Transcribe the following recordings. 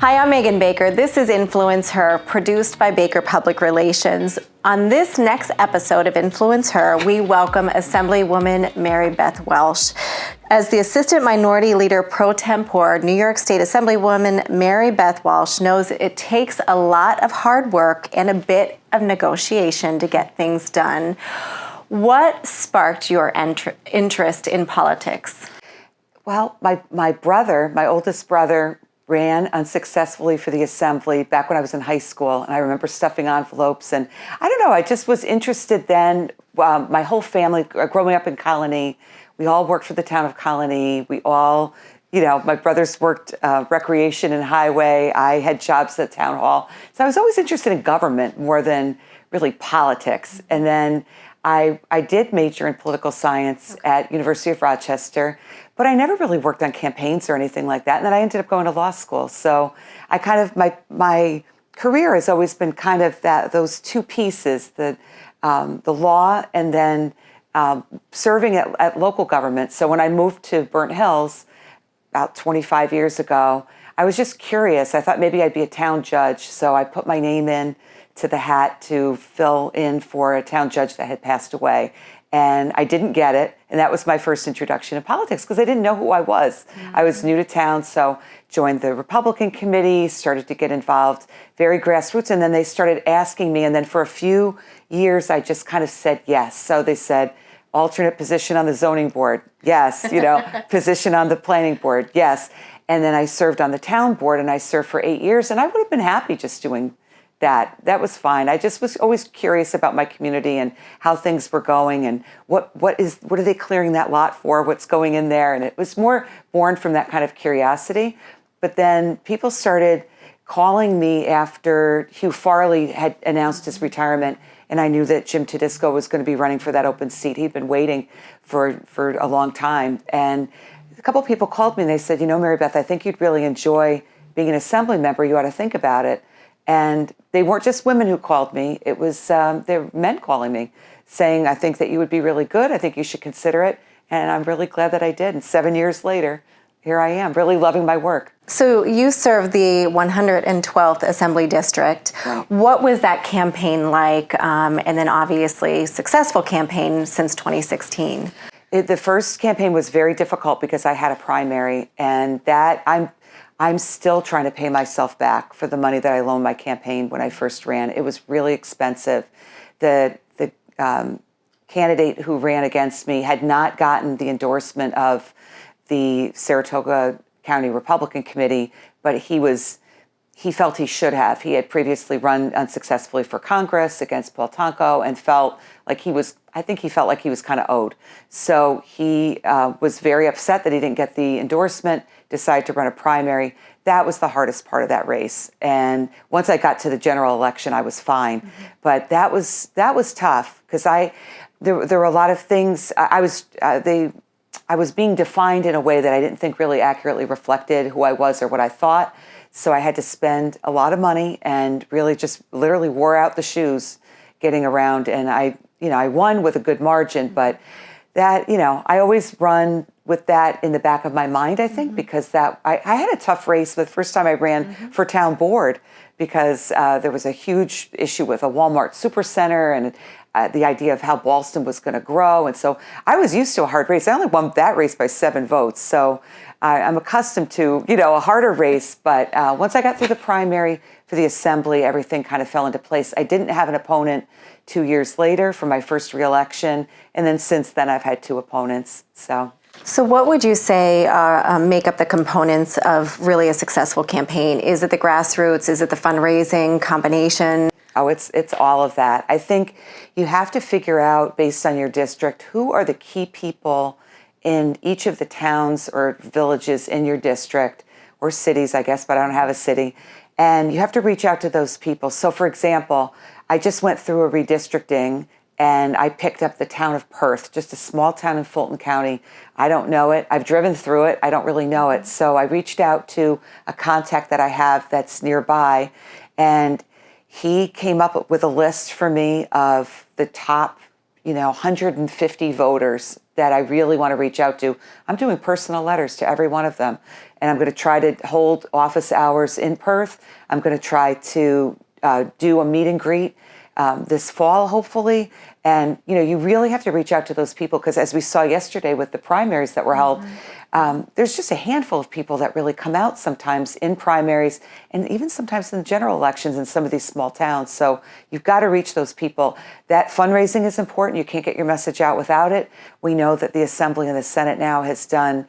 Hi, I'm Megan Baker. This is Influence Her, produced by Baker Public Relations. On this next episode of Influence Her, we welcome Assemblywoman Mary Beth Walsh. As the Assistant Minority Leader Pro Tempore, New York State Assemblywoman Mary Beth Walsh knows it takes a lot of hard work and a bit of negotiation to get things done. What sparked your interest in politics? Well, my oldest brother, ran unsuccessfully for the Assembly back when I was in high school, and I remember stuffing envelopes, and I don't know, I just was interested then. My whole family, growing up in Colony, we all worked for the town of Colony. We all, my brothers worked recreation and highway. I had jobs at the town hall. So I was always interested in government more than really politics. And then I did major in political science at University of Rochester, but I never really worked on campaigns or anything like that. And then I ended up going to law school. So I kind of, my career has always been kind of those two pieces, the law and then serving at local government. So when I moved to Burnt Hills about 25 years ago, I was just curious. I thought maybe I'd be a town judge. So I put my name in to the hat to fill in for a town judge that had passed away. And I didn't get it. And that was my first introduction to politics because I didn't know who I was. Mm-hmm. I was new to town, so joined the Republican committee, started to get involved, very grassroots. And then they started asking me. And then for a few years, I just kind of said yes. So they said, alternate position on the zoning board, yes. Position on the planning board, yes. And then I served on the town board, and I served for 8 years. And I would have been happy just doing that was fine. I just was always curious about my community and how things were going and what are they clearing that lot for, what's going in there. And it was more born from that kind of curiosity. But then people started calling me after Hugh Farley had announced his retirement, and I knew that Jim Tedisco was going to be running for that open seat. He'd been waiting for a long time. And a couple of people called me and they said, Mary Beth, I think you'd really enjoy being an assembly member. You ought to think about it. And they weren't just women who called me. It was they were men calling me, saying, I think that you would be really good. I think you should consider it. And I'm really glad that I did. And 7 years later, here I am, really loving my work. So you serve the 112th Assembly District. Right. What was that campaign like? And then obviously successful campaign since 2016. The first campaign was very difficult because I had a primary, and that I'm still trying to pay myself back for the money that I loaned my campaign when I first ran. It was really expensive. The candidate who ran against me had not gotten the endorsement of the Saratoga County Republican Committee, but he felt he should have. He had previously run unsuccessfully for Congress against Paul Tonko and felt like he was kind of owed. So he was very upset that he didn't get the endorsement, decided to run a primary. That was the hardest part of that race. And once I got to the general election, I was fine. Mm-hmm. But that was tough because there were a lot of things. I was being defined in a way that I didn't think really accurately reflected who I was or what I thought. So I had to spend a lot of money and really just literally wore out the shoes getting around. And I won with a good margin, but that, I always run with that in the back of my mind, I think, because I had a tough race the first time I ran for town board because there was a huge issue with a Walmart supercenter and the idea of how Ballston was going to grow. And so I was used to a hard race. I only won that race by 7 votes. So I'm accustomed to, a harder race. But once I got through the primary for the Assembly, everything kind of fell into place. I didn't have an opponent 2 years later for my first reelection. And then since then, I've had 2 opponents. So what would you say make up the components of really a successful campaign? Is it the grassroots? Is it the fundraising combination? Oh, it's all of that. I think you have to figure out, based on your district, who are the key people in each of the towns or villages in your district, or cities, I guess, but I don't have a city. And you have to reach out to those people. So, for example, I just went through a redistricting, and I picked up the town of Perth, just a small town in Fulton County. I don't know it. I've driven through it. I don't really know it. So I reached out to a contact that I have that's nearby, and he came up with a list for me of the top, 150 voters that I really want to reach out to. I'm doing personal letters to every one of them. and I'm going to try to hold office hours in Perth. I'm going to try to do a meet and greet this fall, hopefully. And, you really have to reach out to those people because as we saw yesterday with the primaries that were held, there's just a handful of people that really come out sometimes in primaries and even sometimes in the general elections in some of these small towns. So you've got to reach those people. That fundraising is important. You can't get your message out without it. We know that the Assembly and the Senate now has done,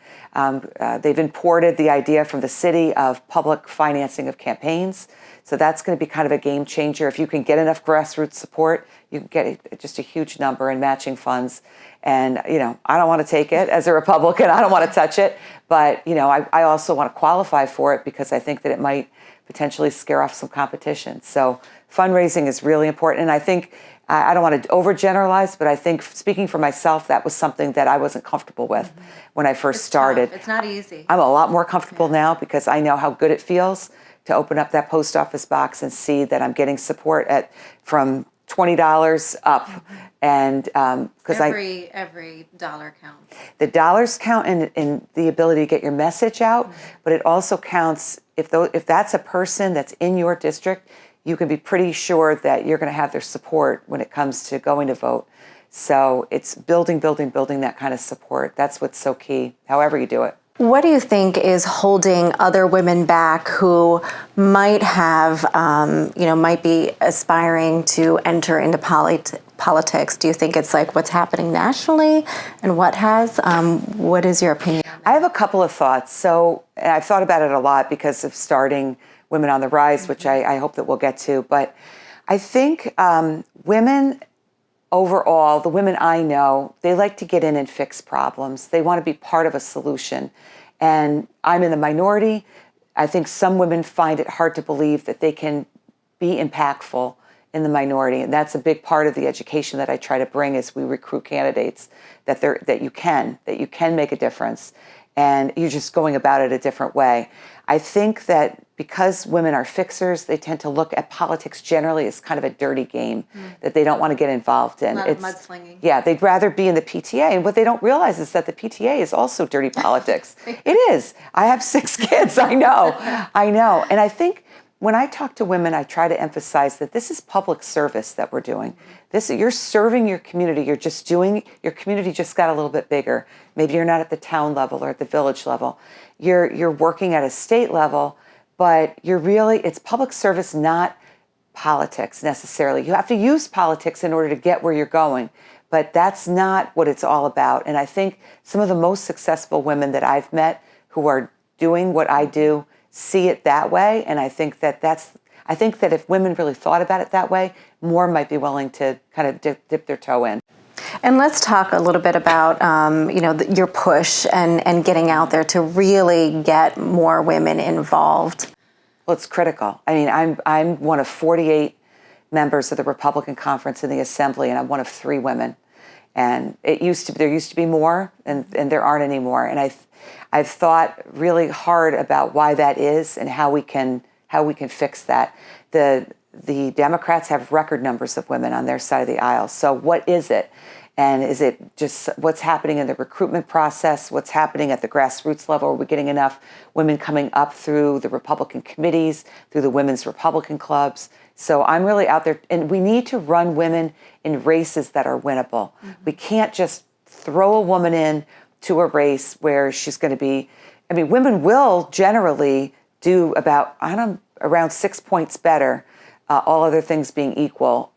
they've imported the idea from the city of public financing of campaigns. So that's going to be kind of a game changer. If you can get enough grassroots support, you can get just a huge number in matching funds. And, I don't want to take it as a Republican. I don't want to touch it. But, I also want to qualify for it because I think that it might potentially scare off some competition. So fundraising is really important. And I think, I don't want to overgeneralize, but I think speaking for myself, that was something that I wasn't comfortable with when I first started. Tough. It's not easy. I'm a lot more comfortable now because I know how good it feels to open up that post office box and see that I'm getting support from $20 up. And because every dollar counts. The dollars count in the ability to get your message out, but it also counts if that's a person that's in your district, you can be pretty sure that you're going to have their support when it comes to going to vote. So it's building that kind of support. That's what's so key, however you do it. What do you think is holding other women back who might have, might be aspiring to enter into politics? Do you think it's like what's happening nationally and what has? What is your opinion? I have a couple of thoughts. So I've thought about it a lot because of starting Women on the Rise, which I hope that we'll get to. But I think women overall, the women I know, they like to get in and fix problems. They want to be part of a solution. And I'm in the minority. I think some women find it hard to believe that they can be impactful in the minority. And that's a big part of the education that I try to bring as we recruit candidates, that you can make a difference. And you're just going about it a different way. I think that because women are fixers, they tend to look at politics generally as kind of a dirty game that they don't want to get involved in. A lot of mudslinging. Yeah, they'd rather be in the PTA. And what they don't realize is that the PTA is also dirty politics. It is. I have 6 kids. I know. And I think when I talk to women, I try to emphasize that this is public service that we're doing. You're serving your community. Your community just got a little bit bigger. Maybe you're not at the town level or at the village level. You're working at a state level, but it's public service, not politics necessarily. You have to use politics in order to get where you're going, but that's not what it's all about. And I think some of the most successful women that I've met who are doing what I do see it that way. And I think that if women really thought about it that way, more might be willing to kind of dip their toe in. And let's talk a little bit about, your push and getting out there to really get more women involved. Well, it's critical. I mean, I'm one of 48 members of the Republican Conference in the Assembly, and I'm one of 3 women. And there used to be more, and there aren't any more. And I've thought really hard about why that is and how we can fix that. The Democrats have record numbers of women on their side of the aisle. So what is it? And is it just what's happening in the recruitment process? What's happening at the grassroots level? Are we getting enough women coming up through the Republican committees, through the women's Republican clubs? So I'm really out there, and we need to run women in races that are winnable. We can't just throw a woman in to a race where she's going to be, women will generally do about, around 6 points better, all other things being equal.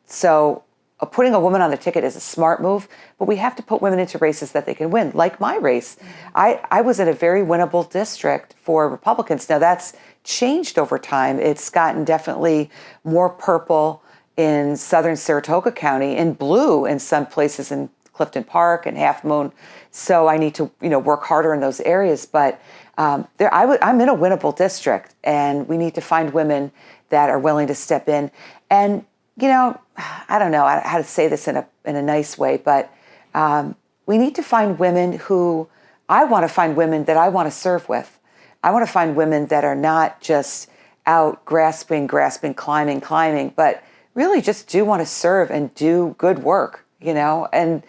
So putting a woman on the ticket is a smart move, but we have to put women into races that they can win, like my race. I was in a very winnable district for Republicans. Now that's changed over time. It's gotten definitely more purple in southern Saratoga County and blue in some places in Clifton Park and Half Moon. So I need to, work harder in those areas. But I'm in a winnable district, and we need to find women that are willing to step in. And I don't know how to say this in a nice way, but we need to find women I want to find women that I want to serve with. I want to find women that are not just out grasping, climbing, but really just do want to serve and do good work, And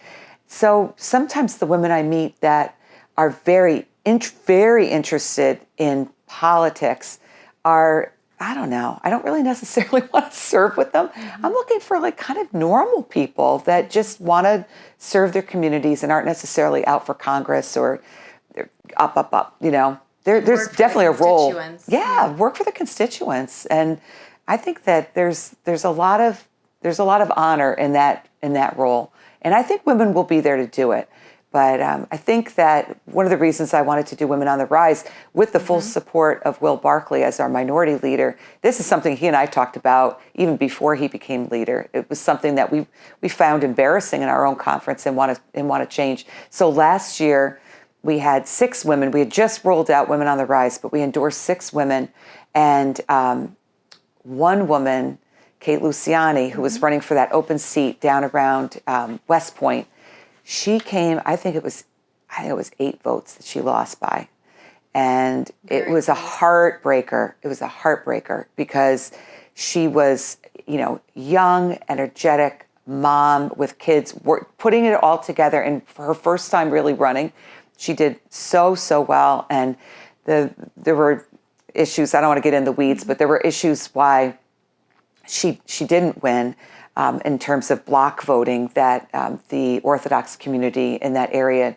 so sometimes the women I meet that are very very interested in politics are, I don't know, I don't really necessarily want to serve with them. I'm looking for like kind of normal people that just want to serve their communities and aren't necessarily out for Congress or they're up, you know. There's definitely a role. Yeah, work for the constituents. And I think that there's a lot of honor in that role. And I think women will be there to do it. But I think that one of the reasons I wanted to do Women on the Rise with the full support of Will Barkley as our minority leader, this is something he and I talked about even before he became leader. It was something that we found embarrassing in our own conference and want to change. So last year we had 6 women. We had just rolled out Women on the Rise, but we endorsed 6 women. And one woman, Kate Luciani, who was running for that open seat down around West Point, she came, I think it was 8 votes that she lost by. And it was a heartbreaker. It was a heartbreaker because she was, you know, young, energetic mom with kids, putting it all together. And for her first time really running, she did so well. And there were issues, I don't want to get in the weeds, but there were issues why she didn't win. In terms of block voting, that the Orthodox community in that area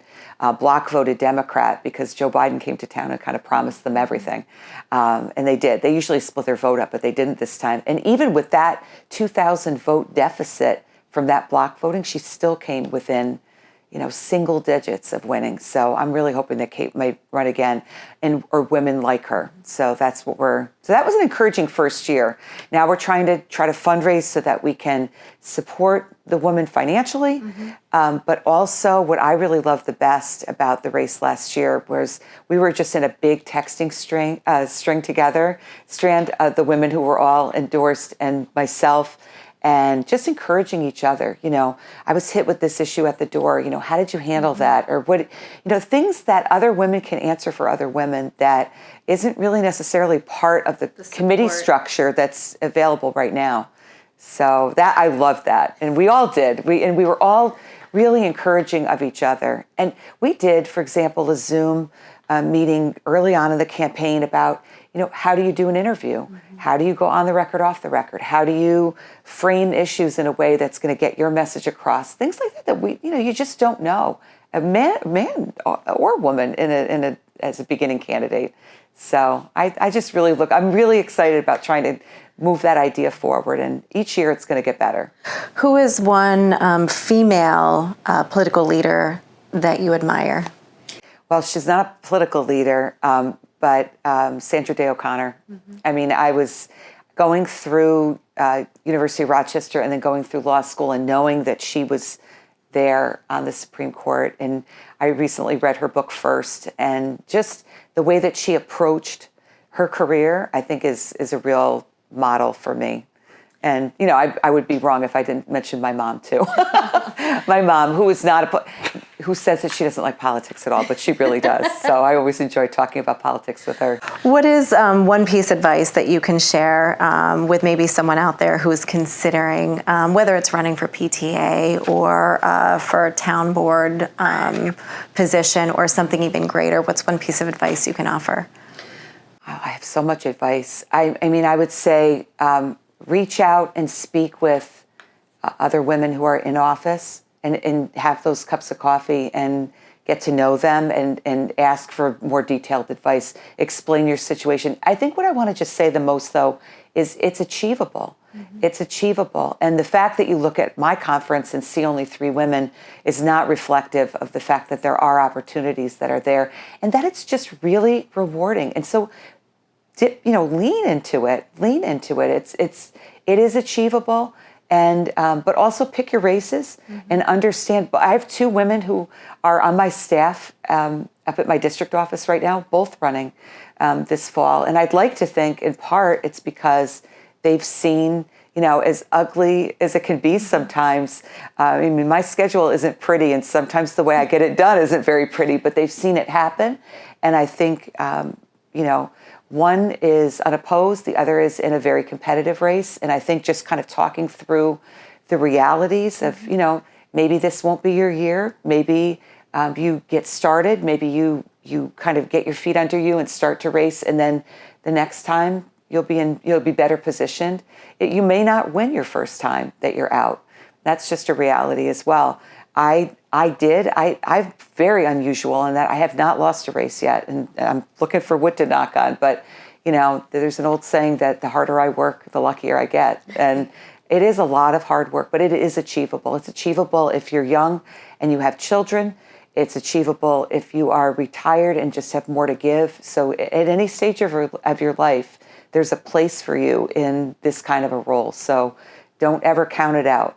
block voted Democrat because Joe Biden came to town and kind of promised them everything. And they did. They usually split their vote up, but they didn't this time. And even with that 2,000 vote deficit from that block voting, she still came within, you know, single digits of winning. So I'm really hoping that Kate might run again, or women like her. So that's what so that was an encouraging first year. Now we're trying to fundraise so that we can support the women financially. But also what I really loved the best about the race last year was we were just in a big texting string together, the women who were all endorsed and myself, and just encouraging each other. You know, I was hit with this issue at the door, you know, how did you handle that? Or what, you know, things that other women can answer for other women that isn't really necessarily part of the committee structure that's available right now. So that, I love that. And we all did. We were all really encouraging of each other. And we did, for example, a Zoom meeting early on in the campaign about, you know, how do you do an interview? How do you go on the record, off the record? How do you frame issues in a way that's going to get your message across? Things like that we, you know, you just don't know. A man or woman as a beginning candidate. So I just really I'm really excited about trying to move that idea forward. And each year it's going to get better. Who is one female political leader that you admire? Well, she's not a political leader, but Sandra Day O'Connor. I mean, I was going through University of Rochester and then going through law school and knowing that she was there on the Supreme Court. And I recently read her book First, and just the way that she approached her career, I think is a real model for me. And, you know, I would be wrong if I didn't mention my mom, too. My mom, who says that she doesn't like politics at all, but she really does. So I always enjoy talking about politics with her. What is one piece of advice that you can share with maybe someone out there who is considering, whether it's running for PTA or for a town board position or something even greater? What's one piece of advice you can offer? Oh, I have so much advice. I mean, I would say reach out and speak with other women who are in office and have those cups of coffee and get to know them and ask for more detailed advice, explain your situation. I think what I want to just say the most, though, is it's achievable. It's achievable. And the fact that you look at my conference and see only 3 women is not reflective of the fact that there are opportunities that are there and that it's just really rewarding. And so, you know, lean into it. It is achievable. And but also pick your races and understand. I have 2 women who are on my staff up at my district office right now, both running this fall. And I'd like to think, in part, it's because they've seen, you know, as ugly as it can be sometimes. I mean, my schedule isn't pretty, and sometimes the way I get it done isn't very pretty. But they've seen it happen, and I think, you know. One is unopposed, the other is in a very competitive race. And I think just kind of talking through the realities of, you know, maybe this won't be your year. Maybe you get started. Maybe you you kind of get your feet under you and start to race, and then the next time you'll be better positioned. You may not win your first time that you're out. That's just a reality as well. I'm very unusual in that I have not lost a race yet, and I'm looking for wood to knock on. But there's an old saying that the harder I work, the luckier I get, and it is a lot of hard work, but it is achievable. It's achievable if you're young and you have children. It's achievable if you are retired and just have more to give. So at any stage of your life, there's a place for you in this kind of a role. So don't ever count it out.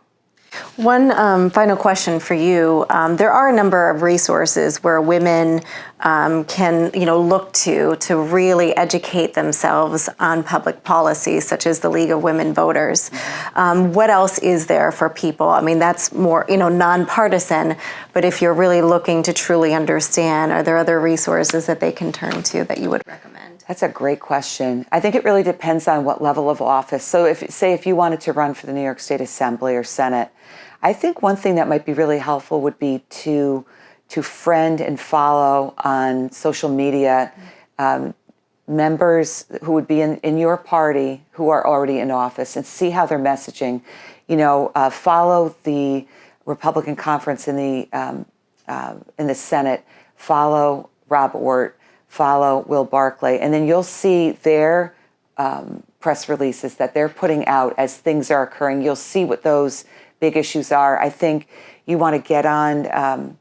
One final question for you. There are a number of resources where women can, look to really educate themselves on public policy, such as the League of Women Voters. What else is there for people? I mean, that's more, nonpartisan, but if you're really looking to truly understand, are there other resources that they can turn to that you would recommend? That's a great question. I think it really depends on what level of office. So if you wanted to run for the New York State Assembly or Senate, I think one thing that might be really helpful would be to friend and follow on social media members who would be in your party who are already in office, and see how they're messaging. Follow the Republican conference in the Senate. Follow Rob Ortt. Follow Will Barclay, and then you'll see their press releases that they're putting out as things are occurring. You'll see what those big issues are. I think you want to get on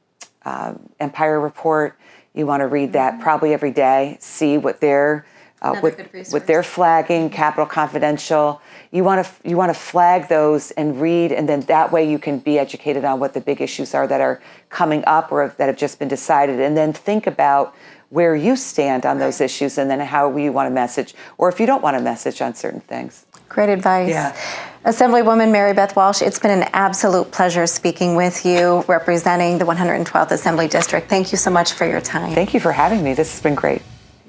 Empire Report. You want to read that probably every day. See what they're what they're flagging. Capitol Confidential. You want to flag those and read, and then that way you can be educated on what the big issues are that are coming up or that have just been decided, and then think about where you stand on those issues, and then how you want to message, or if you don't want to message on certain things. Great advice. Yeah. Assemblywoman Mary Beth Walsh, it's been an absolute pleasure speaking with you, representing the 112th Assembly District. Thank you so much for your time. Thank you for having me. This has been great.